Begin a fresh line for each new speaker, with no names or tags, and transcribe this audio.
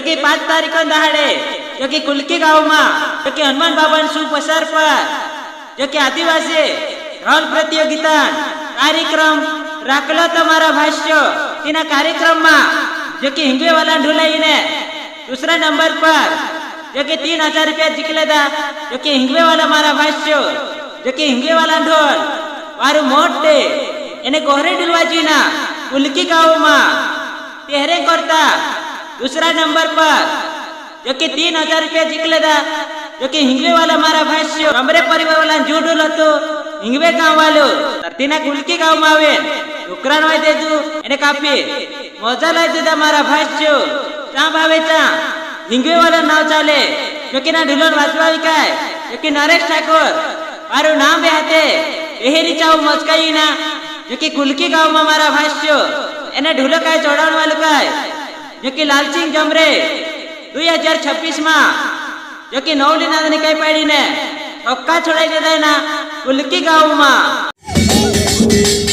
जो कि 5 तारीख दहाड़े जो कि कुलकी गाँव में जो कि हनुमान बाबा शुभ अवसर पर जो कि आदिवासी रॉल प्रतियोगिता कार्यक्रम राखलो तमारा भाष्य तेना कार्यक्रम में जो कि हिंगवे वाला ढुलाई ने दूसरा नंबर पर जो कि 3000 रुपया जीतले था। जो कि हिंगवे वाला मारा भाष्य जो कि हिंगवे वाला ढोल वारू मोटे एने कोहरे ढुलवाजी ना कुलकी गाँव में तेहरे करता दूसरा नंबर पर जो कि 3000 रुपया जीतले था। जो कि हिंगवे वाला मारा भाष्य कमरे परिवार वाला जो ढोल हतो हिंगवे गाँव वालो तेना कुलकी गाँव में आवे डोकरान वाई देदू एने कापी मजा लाई दीधा मारा भाष्य चा भावे चा हिंगवे वाला नाव चाले जो कि ना ढुलन वाजवाई काय जो कि नरेश ठाकुर मारू नाम बे हाथे एहेरी चाव मचकाई ना जो कि कुलकी गाँव में मारा भाष्य एने ढुलो काय चढ़ाण वालू काय जो कि लालसिंह जमरे 2026 में जो कि नवली नादनी कई पाड़ी ने छक्का छोड़ाई दे ना कुलकी गाँव में।